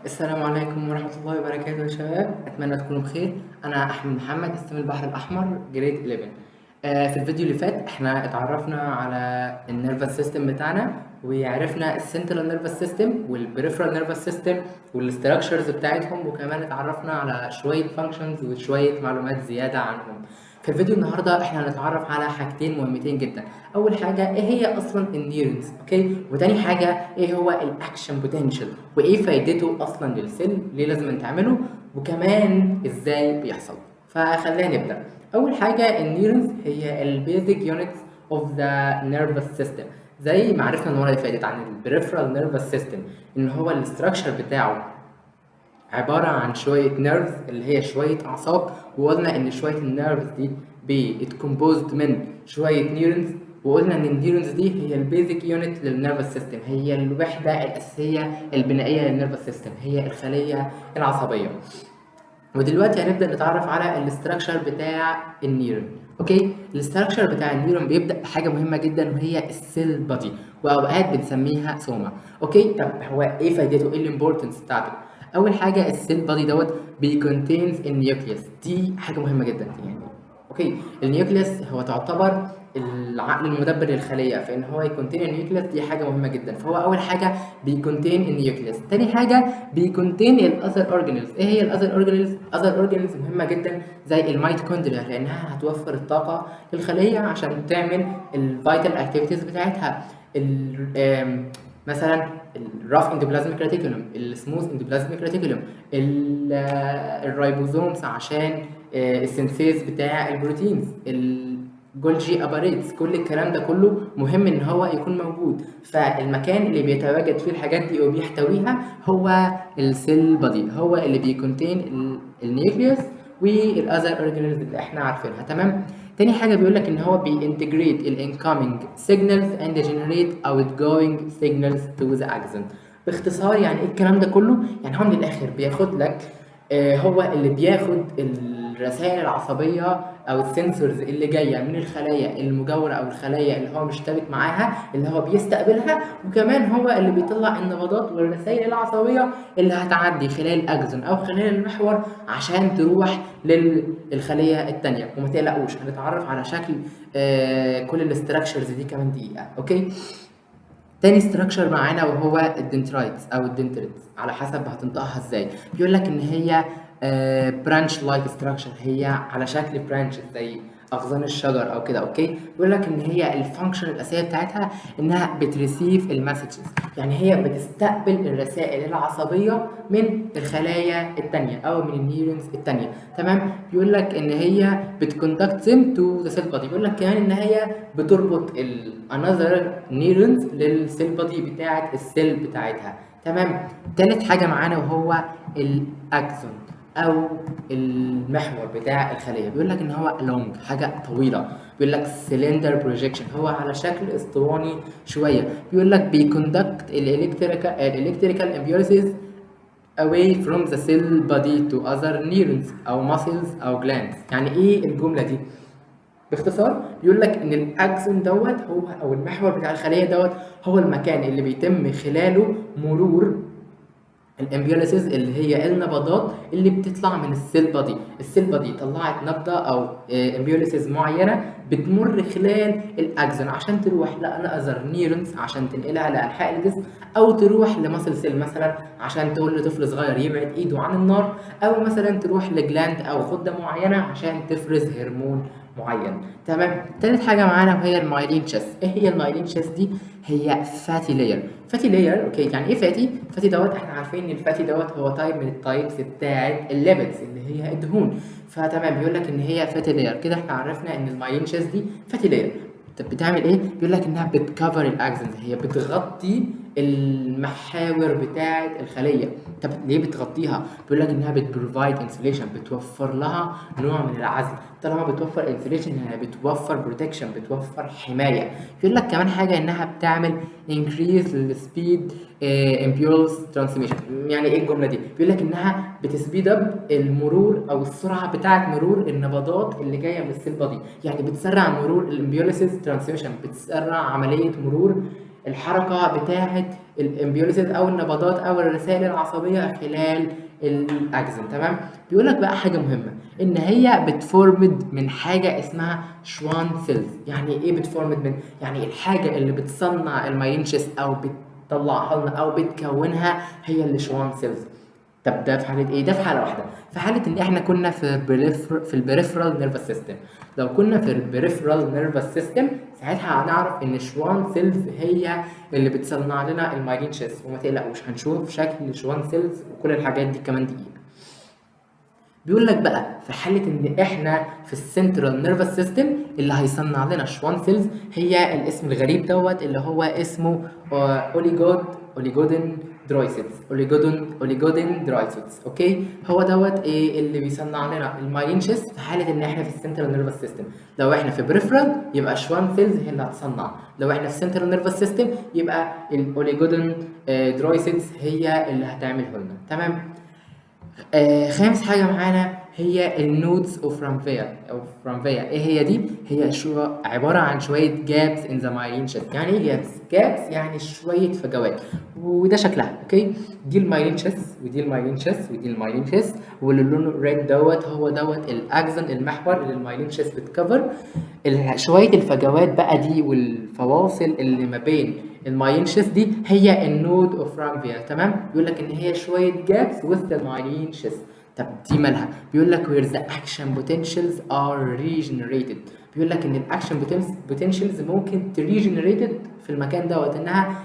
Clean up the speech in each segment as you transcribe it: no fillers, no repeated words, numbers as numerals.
السلام عليكم ورحمة الله وبركاته يا شباب، أتمنى تكونوا بخير. أنا أحمد محمد استلم البحر الأحمر جريد 11. في الفيديو اللي فات احنا اتعرفنا على النيرفس سيستم بتاعنا، وعرفنا السنترال نيرفس سيستم والبريفرال نيرفس سيستم والاستراكشرز بتاعتهم، وكمان اتعرفنا على شوية فانكشنز وشوية معلومات زيادة عنهم. في الفيديو النهارده احنا هنتعرف على حاجتين مهمتين جدا. اول حاجه ايه هي اصلا النيورونز، اوكي، وتاني حاجه ايه هو الاكشن بوتنشال وايه فايدته اصلا للسيل، ليه لازم تعمله، وكمان ازاي بيحصل. فخلينا نبدا. اول حاجه النيورونز هي البيزك يونتس اوف ذا نيرفس سيستم. زي ما عرفنا المره اللي فاتت عن البريفرال نيرفس سيستم ان هو الاستراكشر بتاعه عبارة عن شوية نيرفز اللي هي شوية أعصاب، وقلنا إن شوية النيرفز دي بتكمبوزد من شوية نيورونز، وقلنا إن النيورونز دي هي البيزك يونت للنيرفس سيستم، هي الوحدة الأساسية البنائية للنيرفس سيستم، هي الخلية العصبية. ودلوقتي هنبدأ نتعرف على الاستراكشر بتاع النيورون. اوكي، الاستراكشر بتاع النيورون بيبدأ بحاجة مهمة جدا وهي السيل بادي، واوقات بنسميها سوما. اوكي، طب هو ايه فايدته، ايه الامبورتنس بتاعته؟ اول حاجة السيل بادي دوت بيكونتينز النيوكليوس، دي حاجة مهمة جدا يعني. اوكي، النيوكليوس هو تعتبر العقل المدبر للخليه، فان هو يكونتين النيوكليوس دي حاجه مهمه جدا. فهو اول حاجه بيكونتين النيوكليوس، تاني حاجه بيكونتين الاذر اورجانيلز. ايه هي الاذر اورجانيلز؟ اذر اورجانيلز مهمه جدا زي الميتوكوندريا، لانها هتوفر الطاقه للخليه عشان تعمل الفيتال اكتيفيتيز بتاعتها. مثلا الراف اندوبلازميك ريتيكولوم، السموث اندوبلازميك ريتيكولوم، الرايبوزومز عشان السنسيز بتاع البروتينز، الجولجي اباريتس، كل الكلام ده كله مهم ان هو يكون موجود. فالمكان اللي بيتواجد فيه الحاجات دي وبيحتويها هو السيل بادي، هو اللي بيكونتين النيوكليوس والاذر اورجانيلز اللي احنا عارفينها. تمام. تاني حاجه بيقول لك ان هو بينتجريت الانكoming signals and generate outgoing signals to the axon. باختصار يعني ايه الكلام ده كله؟ يعني هو من الاخر بياخد لك هو اللي بياخد الرسائل العصبيه او السنسورز اللي جايه من الخلايا المجاوره او الخلايا اللي هو مشتبك معاها اللي هو بيستقبلها، وكمان هو اللي بيطلع النبضات والرسائل العصبيه اللي هتعدي خلال الاكزون او خلال المحور عشان تروح للخليه الثانيه. وما تقلقوش هنتعرف على شكل كل الاستراكشرز دي كمان دقيقه. اوكي، تاني ستراكشر معانا وهو الدنترايتس او الدنتريتس على حسب هتنطقها ازاي. بيقول لك ان هي برانش لايك ستراكشر، هي على شكل برانش زي اغصان الشجر او كده. اوكي، بيقول لك ان هي الفانكشن الاساسيه بتاعتها انها بتريسيف المسجز، يعني هي بتستقبل الرسائل العصبيه من الخلايا التانية او من النيورونز التانية. تمام. بيقول لك ان هي بتكوندكت سيم تو ذا سيل بادي، بيقول لك كمان ان هي بتربط الانذر نيورونز للسيل بادي بتاعه السيل بتاعتها. تمام. تالت حاجه معانا وهو الاكسون او المحور بتاع الخليه. بيقول لك ان هو لونج، حاجه طويله. بيقول لك سيلندر بروجيكشن، هو على شكل اسطواني شويه. بيقول لك بيكوندكت الالكتريكال امبيوليسيس away from the cell body to other neurons او muscles او glands. يعني ايه الجمله دي؟ باختصار بيقول لك ان الاكسون دوت هو او المحور بتاع الخليه دوت هو المكان اللي بيتم خلاله مرور الامبيوليسيس اللي هي النبضات اللي بتطلع من السيل بادي. السيل بادي طلعت نبضه او امبيوليسيس معينه بتمر خلال الاكسون عشان تروح لانذر نيورونز عشان تنقلها لانحاء الجسم، او تروح لمصل سيل مثلا عشان تقول لطفل صغير يبعد ايده عن النار، او مثلا تروح لجلاند او غده معينه عشان تفرز هرمون معين. تمام. تالت حاجه معانا وهي المايلين تشيست. ايه هي المايلين تشيست دي؟ هي فاتي لاير. فاتي لاير، اوكي، يعني ايه فاتي؟ فاتي دوت احنا عارفين ان الفاتي دوت هو تايب من التايبس بتاعه الليبيدز اللي هي الدهون. فتمام، بيقول لك ان هي فاتي لاير. كده احنا عرفنا ان المايلين تشيست دي فاتي لاير. طب بتعمل ايه؟ بيقول لك انها بتكفر الاكسنز، هي بتغطي المحاور بتاعه الخليه. طب ليه بتغطيها؟ بيقول لك انها بتبروفايد انسوليشن، بتوفر لها نوع من العزل. طالما بتوفر انسوليشن يعني بتوفر بروتكشن، بتوفر حمايه. بيقول لك كمان حاجه انها بتعمل increase السبيد impulse transmission. يعني ايه الجمله دي؟ بيقول لك انها بتسبيد اب المرور او السرعه بتاعه مرور النبضات اللي جايه من السيل بادي، يعني بتسرع مرور الامبيوليسيس ترانسميشن، بتسرع عمليه مرور الحركه بتاعه الامبيوليسز او النبضات او الرسائل العصبيه خلال الاكزون. تمام. بيقول لك بقى حاجه مهمه، ان هي بتفورمد من حاجه اسمها شوان سيلز. يعني ايه بتفورمد من؟ يعني الحاجه اللي بتصنع المايلين شيست او بتطلعها لنا او بتكونها هي الشوان سيلز. طب ده في حالة إيه؟ ده في حالة واحدة، في حالة إن إحنا كنا في البريفرال نيرفس سيستم. لو كنا في البريفرال نيرفس سيستم ساعتها هنعرف إن شوان سيلز هي اللي بتصنع لنا المايلين شيست، وما تقلقوش هنشوف شكل شوان سيلز وكل الحاجات دي كمان دقيقة. بيقول لك بقى في حاله ان احنا في السنترال نيرفس سيستم اللي هيصنع لنا شوان سيلز هي الاسم الغريب دوت اللي هو اسمه اوليجودين درايسيتس. اوليجودين درايسيتس. اوكي، هو دوت ايه اللي بيصنع لنا المايلين شيست في حاله ان احنا في السنترال نيرفس سيستم. لو احنا في بريفرال يبقى شوان سيلز هي اللي هتصنع، لو احنا في سنترال نيرفس سيستم يبقى الاوليجودين درايسيتس هي اللي هتعمله لنا. تمام. خامس حاجة معانا هي النودز اوف رامفيا او رامفيا. ايه هي دي؟ هي عبارة عن شوية جابس ان ذا مايلين شيست. يعني ايه جابس؟ جابس يعني شوية فجوات، وده شكلها. اوكي، دي المايلين شيست ودي المايلين شيست ودي المايلين شيست، واللي لونه ريد دوت هو دوت الاكزون، المحور اللي المايلين شيست بتكفر. شوية الفجوات بقى دي والفواصل اللي ما بين المايلين شيست دي هي النود اوف رامفيا. تمام. بيقول لك ان هي شويه جابس وسط المايلين شيست. طب دي مالها؟ بيقول لك where the action potentials are regenerated. بيقول لك ان الاكشن potentials ممكن تريجنريتد في المكان دوت، انها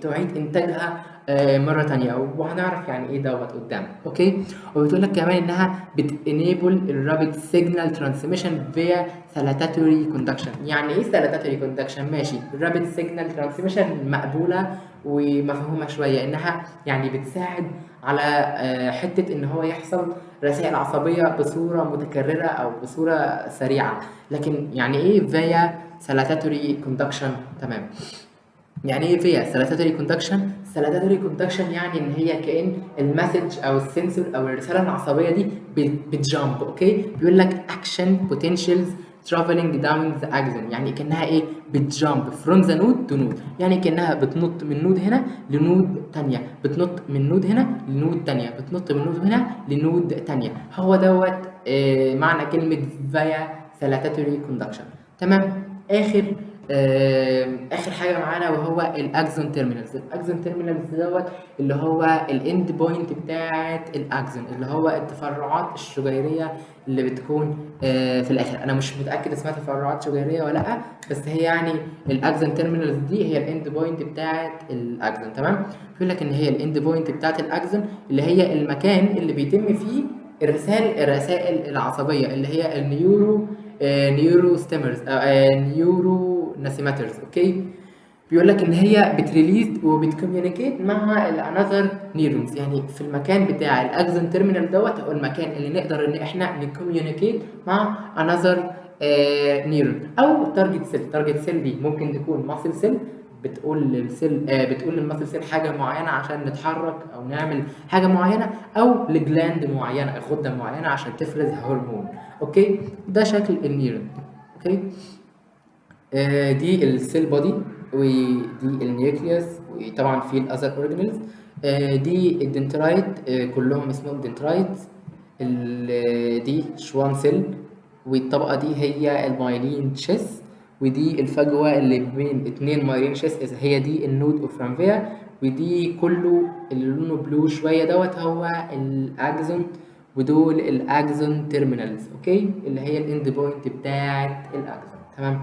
تعيد انتاجها مره تانية، وهنعرف يعني ايه دوت قدام. اوكي، وبتقول لك كمان انها بتenable الرابid signal transmission via saltatory conduction. يعني ايه saltatory conduction؟ ماشي، الرابid signal transmission مقبوله ومفهومه شويه، انها يعني بتساعد على حته ان هو يحصل رسائل عصبيه بصوره متكرره او بصوره سريعه. لكن يعني ايه via saltatory conduction؟ تمام. يعني ايه فيها سلاتاتوري كوندكشن؟ سلاتاتوري كوندكشن يعني ان هي كأن المسج او السنسور او الرساله العصبيه دي بتجامب. اوكي، بيقول لك اكشن بوتنشالز traveling down the axon. يعني كانها ايه؟ بتجامب from the node to node. يعني كانها بتنط من نود هنا لنود تانية، بتنط من نود هنا لنود تانية، بتنط من نود هنا لنود تانية. هو دوت معنى كلمه via saltatory conduction. تمام. اخر حاجه معانا وهو الاكزون تيرمينالز. الاكزون تيرمينالز دوت اللي هو الاند بوينت بتاعه الاكزون، اللي هو التفرعات الشجيريه اللي بتكون في الاخر. انا مش متاكد اسمها تفرعات شجيريه ولا لا، بس هي يعني الاكزون تيرمينالز دي هي الاند بوينت بتاعه الاكزون. تمام. بيقول لك ان هي الاند بوينت بتاعه الاكزون اللي هي المكان اللي بيتم فيه الرسائل العصبيه اللي هي نيورو ستيمرز نيورو ناسيماترز. اوكي، بيقول لك ان هي بتريليز وبتكوميونيكيت مع الانذر نيورونز. يعني في المكان بتاع الاكزون تيرمينال دوت هو المكان اللي نقدر ان احنا نكوميونيكيت مع انذر نيورون او تارجت سيل. تارجت سيل دي ممكن تكون ماسل سيل بتقول للسيل بتقول للماسل سيل حاجه معينه عشان نتحرك او نعمل حاجه معينه، او لجلاند معينه غده معينه عشان تفرز هرمون. اوكي، ده شكل النيورون. اوكي، دي السيل بودي ودي النيوكليوس وطبعا في الاذر اورجانيلز. دي الدنترايت، كلهم اسمهم دنترايت. دي شوان سيل، والطبقه دي هي المايلين شيس، ودي الفجوه اللي بين اتنين مايلين شيس هي دي النود اوف رامفيا. ودي كله اللي لونه بلو شويه دوت هو الاكزون، ودول الاكزون تيرمينالز. اوكي، اللي هي الاند بوينت بتاعت الاكزون. تمام.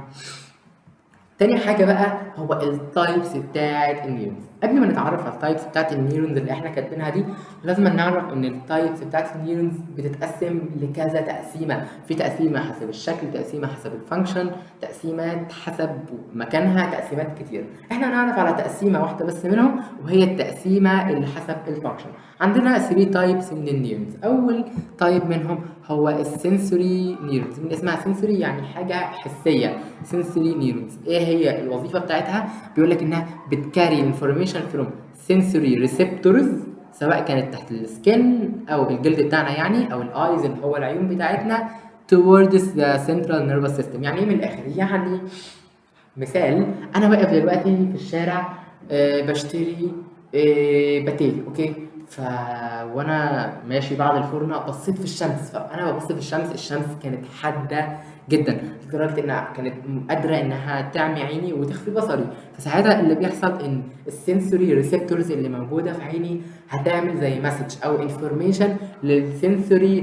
تاني حاجة بقى هو التايبس بتاعت النيورونز. قبل ما نتعرف على التايبس بتاعت النيورونز اللي احنا كاتبينها دي، لازم نعرف ان التايبس بتاعت النيورونز بتتقسم لكذا تقسيمة. في تقسيمة حسب الشكل، تقسيمة حسب الفانكشن، تقسيمات حسب مكانها، تقسيمات كتير. احنا هنعرف على تقسيمة واحدة بس منهم، وهي التقسيمة اللي حسب الفانكشن. عندنا 3 تايبس من النيورونز. اول تايب منهم هو السنسوري نيورونز. من اسمها سنسوري يعني حاجة حسية. سنسوري نيورونز ايه هي الوظيفه بتاعتها؟ بيقول لك انها بتكاري انفورميشن فروم سنسوري ريسبتورز، سواء كانت تحت السكن او الجلد بتاعنا يعني، او الايز اللي هو العيون بتاعتنا، towards the central nervous system. يعني ايه من الاخر؟ يعني مثال، انا واقف دلوقتي في الشارع بشتري باتيه، اوكي. ف وانا ماشي بعد الفرنه بصيت في الشمس، فانا ببص في الشمس، الشمس كانت حاده جدا لدرجه انها كانت قادره انها تعمي عيني وتخفي بصري. فساعتها اللي بيحصل ان السنسوري ريسبتورز اللي موجوده في عيني هتعمل زي مسج او انفورميشن للسنسوري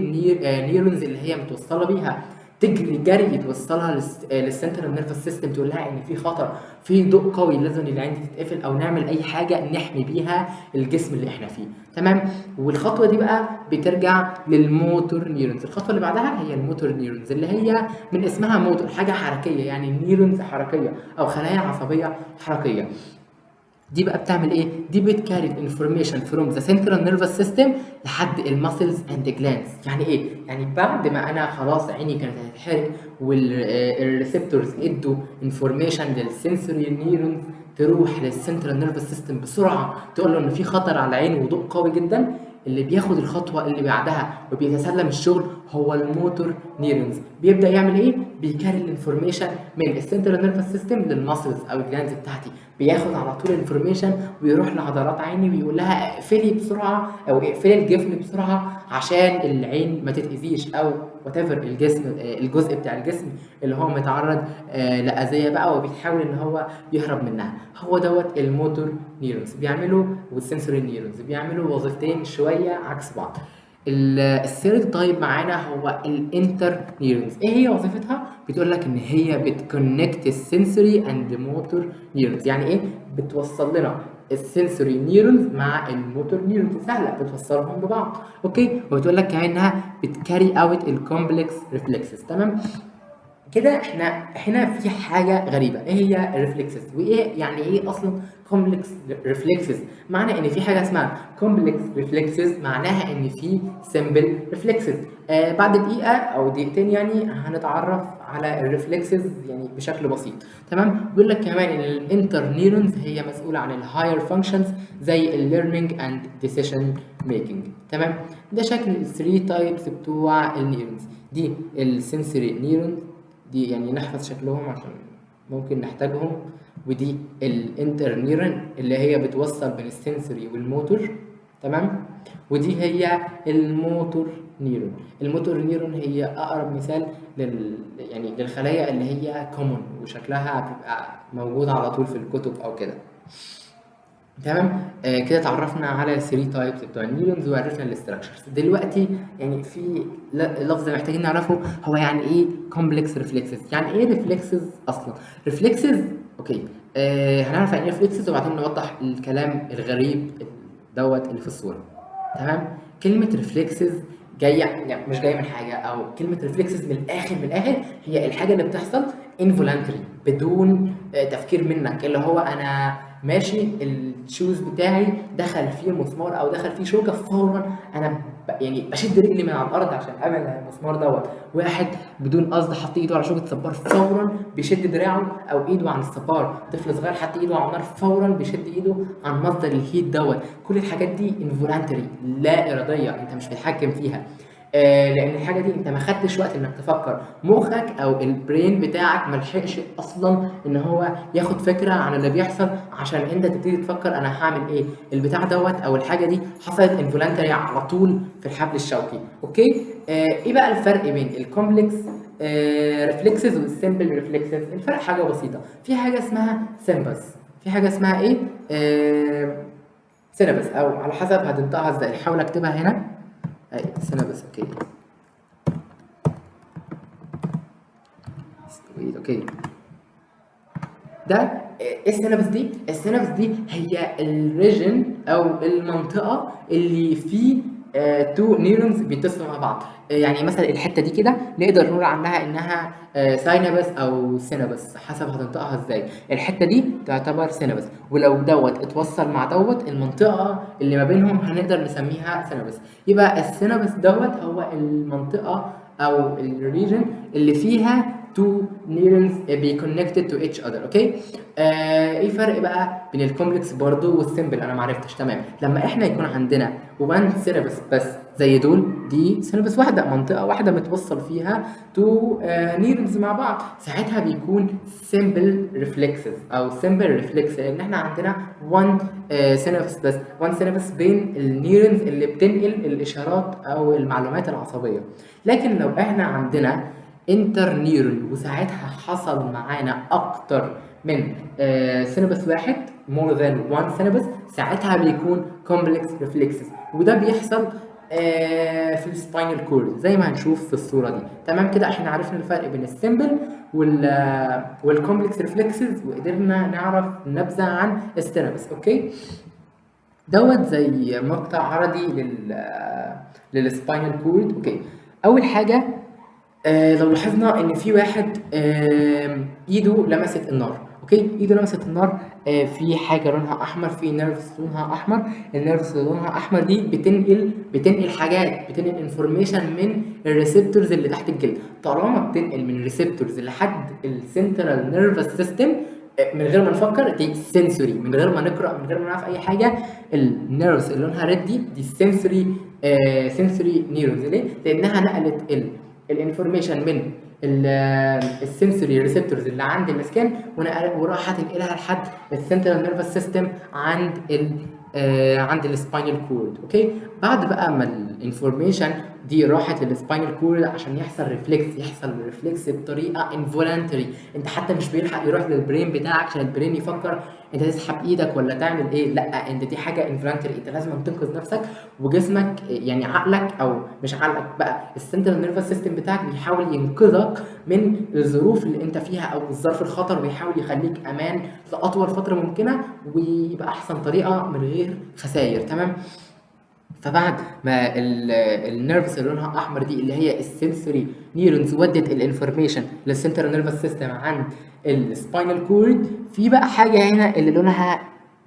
نيورونز اللي هي متوصله بيها، تجري جري توصلها للسنترال نيرفس سيستم، تقول لها ان في خطر، في ضوء قوي لازم العين دي تتقفل، او نعمل اي حاجه نحمي بيها الجسم اللي احنا فيه. تمام. والخطوه دي بقى بترجع للموتور نيورونز. الخطوه اللي بعدها هي الموتور نيورونز، اللي هي من اسمها موتور، حاجه حركيه، يعني نيورونز حركيه او خلايا عصبيه حركيه. دي بقى بتعمل ايه؟ دي بتكاري الانفورميشن فروم ذا سنترال نيرفس سيستم لحد الماسلز اند جلاندز. يعني ايه؟ يعني بعد ما انا خلاص عيني كانت هتتحرق والريسبتورز ادوا انفورميشن للسنسوري نيورونز تروح للسنترال نيرفس سيستم بسرعه تقول له ان في خطر على العين وضوء قوي جدا، اللي بياخد الخطوه اللي بعدها وبيتسلم الشغل هو الموتور نيورونز. بيبدا يعمل ايه؟ بيكاري الانفورميشن من السنترال نيرفس سيستم للماسلز او الجلاندز بتاعتي، بياخد على طول الانفورميشن ويروح لعضلات عيني ويقول لها اقفلي بسرعه او اقفلي الجفن بسرعه عشان العين ما تتاذيش، او وات ايفر الجسم الجزء بتاع الجسم اللي هو متعرض لاذيه بقى وبيحاول ان هو يهرب منها. هو دوت الموتور نيورونز بيعملوا، والسنسوري نيورونز بيعملوا وظيفتين شويه عكس بعض. الثيرد تايب معانا هو الانتر نيورونز. ايه هي وظيفتها؟ بتقول لك ان هي بتكونكت السنسوري اند موتور نيورونز. يعني ايه؟ بتوصل لنا السنسوري نيورونز مع الموتور نيورونز، سهله بتوصلهم ببعض، اوكي. وبتقول لك كمان انها بتكاري اوت الكومبلكس ريفلكسز. تمام كده احنا هنا في حاجه غريبه، ايه هي الريفلكسز؟ وايه يعني ايه اصلا كومبلكس ريفلكسز؟ معنى ان في حاجه اسمها كومبلكس ريفلكسز معناها ان في سمبل ريفلكسز. بعد دقيقه او دقيقتين يعني هنتعرف على الريفلكسز يعني بشكل بسيط. تمام. بيقول لك كمان ان الانتر نيورونز هي مسؤوله عن الهاير فانكشنز زي الليرنينج اند ديسيشن ميكنج. تمام. ده شكل الثري تايبس بتوع النيورونز. دي السنسوري نيورونز، دي يعني نحفظ شكلهم عشان ممكن نحتاجهم. ودي الانتر نيورون اللي هي بتوصل بين السنسوري والموتور. تمام. ودي هي الموتور نيورون. الموتور نيورون هي اقرب مثال يعني للخلايا اللي هي كومون وشكلها بيبقى موجود على طول في الكتب او كده. تمام. كده اتعرفنا على الثري تايبس بتوع النيورونز وعرفنا الاستراكشرز. دلوقتي يعني في لفظ محتاجين نعرفه، هو يعني ايه كومبلكس ريفلكسز؟ يعني ايه ريفلكسز اصلا؟ ريفلكسز، اوكي. هنعرف يعني ايه ريفلكسز وبعدين نوضح الكلام الغريب دوت اللي في الصوره. تمام. كلمه ريفلكسز جايه يعني مش جايه من حاجه، او كلمه ريفلكسز من الاخر من الاخر هي الحاجه اللي بتحصل انفولانتري بدون تفكير منك، اللي هو انا ماشي الشوز بتاعي دخل فيه مسمار او دخل فيه شوكه، فورا انا يعني بشد رجلي من على الارض عشان ابعد عن المسمار دوت. واحد بدون قصد حط ايده على شوكه صبار فورا بيشد دراعه او ايده عن الصبار. طفل صغير حط ايده على النار فورا بيشد ايده عن مصدر الهيت دوت. كل الحاجات دي انفولانتري لا اراديه، انت مش بتتحكم فيها. لان الحاجه دي انت ما خدتش وقت انك تفكر، مخك او البرين بتاعك ما لحقش اصلا ان هو ياخد فكره عن اللي بيحصل عشان انت تبتدي تفكر انا هعمل ايه. البتاع دوت او الحاجه دي حصلت انفولانتري على طول في الحبل الشوكي، اوكي. ايه بقى الفرق بين الكومبلكس ريفلكسز والسمبل ريفلكسز؟ الفرق حاجه بسيطه، في حاجه اسمها سيمبس، في حاجه اسمها ايه سينابس، او على حسب هتنطقها ازاي. حاول اكتبها هنا، اي سينابس، اوكي. اوكي. ده ايه السينابس دي؟ السينابس دي هي الريجن او المنطقه اللي فيه تو نيورونز بيتصلوا مع بعض. يعني مثلا الحته دي كده نقدر نقول عنها انها ساينابس او سينابس حسب هتنطقها ازاي. الحته دي تعتبر سينابس، ولو دوت اتوصل مع دوت المنطقه اللي ما بينهم هنقدر نسميها سينابس. يبقى السينابس دوت هو المنطقه او الريجن اللي فيها two neurons be connected to each other، اوكي. ايه الفرق بقى بين الكومبلكس برضو والسيمبل؟ انا ما عرفتش. تمام. لما احنا يكون عندنا one synapse بس زي دول، دي سينابس واحده، منطقه واحده متوصل فيها تو نيرونز مع بعض، ساعتها بيكون سمبل ريفلكسز او سمبل ريفلكس، لان احنا عندنا 1 سينابس بس، 1 سينابس بين النيرونز اللي بتنقل الاشارات او المعلومات العصبيه. لكن لو احنا عندنا انتر نيرون وساعتها حصل معانا اكتر من سينابس واحد، more than one سينابس، ساعتها بيكون كومبلكس ريفلكسز، وده بيحصل في السباينال كورد زي ما هنشوف في الصوره دي. تمام كده احنا عرفنا الفرق بين السيمبل والكومبلكس ريفلكسز، وقدرنا نعرف نبذه عن السينابس. اوكي، دوت زي مقطع عرضي للسباينال كورد. اوكي، اول حاجه لو لاحظنا ان في واحد ايده لمست النار. اوكي، ايده لمست النار، في حاجه لونها احمر، في نيرفز لونها احمر، النيرفز اللي لونها احمر دي بتنقل حاجات، بتنقل انفورميشن من الريسبتورز اللي تحت الجلد. طالما بتنقل من الريسبتورز لحد السنترال نيرفس سيستم من غير ما نفكر، دي سنسوري، من غير ما نقرا، من غير ما نعرف اي حاجه. النيرفز اللي لونها ريد دي سنسوري نيرونز. ليه؟ لانها نقلت الانفورميشن من السنسوري ريسبتورز اللي عند السكان وراحت تنقلها لحد السنترال نيرفس سيستم عند عند السباينال كورد. اوكي، بعد بقى ما الانفورميشن دي راحت للسباينال كورد عشان يحصل ريفلكس بطريقه انفولانتري، انت حتى مش بيلحق يروح للبرين بتاعك عشان البرين يفكر انت تسحب ايدك ولا تعمل ايه، لا، انت دي حاجه انفولانتري، انت لازم تنقذ نفسك، وجسمك يعني عقلك او مش عقلك بقى، السنترال نيرفس سيستم بتاعك بيحاول ينقذك من الظروف اللي انت فيها او الظرف الخطر، ويحاول يخليك امان لاطول فتره ممكنه ويبقى احسن طريقه من غير خسائر. تمام، فبعد ما النيرفز اللي لونها احمر دي اللي هي السنسوري نيورونز ودت الانفورميشن للسنترال نيرفس سيستم عند السباينال كورد، في بقى حاجه هنا اللي لونها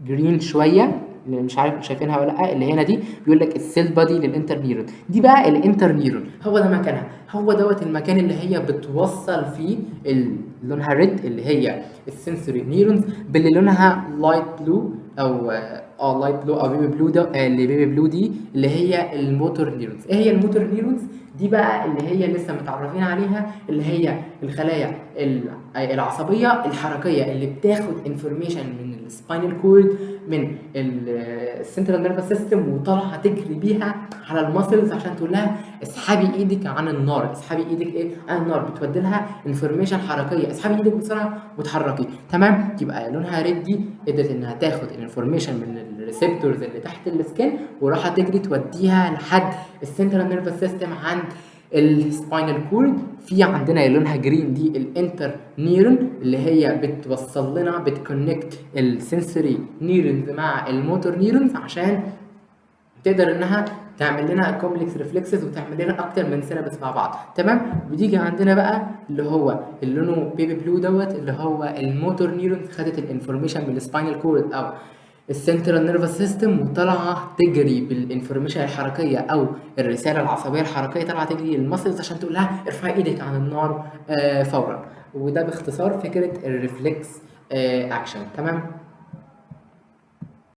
جرين شويه، اللي مش عارف شايفينها ولا لا، اللي هنا دي بيقول لك السيل بادي للانتر نيورون، دي بقى الانتر نيورون، هو ده مكانها، هو دوت المكان اللي هي بتوصل فيه اللي لونها ريد اللي هي السنسوري نيورونز باللي لونها لايت بلو او لايت بلو او بيبي بلو، ده اللي بيبي بلو دي اللي هي الموتور نيورونز. ايه هي الموتور نيورونز دي بقى؟ اللي هي لسه متعرفين عليها، اللي هي الخلايا العصبيه الحركيه اللي بتاخد انفورميشن من السباينال كورد من السنترال نيرفس سيستم وطالعه تجري بيها على الماسلز عشان تقول لها اسحبي ايدك عن النار، اسحبي ايدك ايه عن النار، بتودي لها انفورميشن حركيه، اسحبي ايدك بسرعه وتحركي. تمام، يبقى لونها ريد دي قدرت انها تاخد الانفورميشن من الريسبتورز اللي تحت السكين وراح تجري توديها لحد السنترال نيرفس سيستم عند السباينال كورد. في عندنا لونها جرين دي الانتر نيرون اللي هي بتوصل لنا بتكونكت السنسوري نيرونز مع الموتور نيرونز عشان تقدر انها تعمل لنا كومبلكس ريفلكسز وتعمل لنا اكتر من سينابس مع بعض. تمام، بتيجي عندنا بقى اللي هو اللي لونه بيبي بلو دوت اللي هو الموتور نيرونز خدت الانفورميشن من السباينال كورد او السنترال نيرفس سيستم وطالعه تجري بالانفورميشن الحركيه او الرساله العصبيه الحركيه، طالعه تجري للمسلز عشان تقول لها ارفعي ايدك عن النار فورا. وده باختصار فكره الريفلكس اكشن. تمام.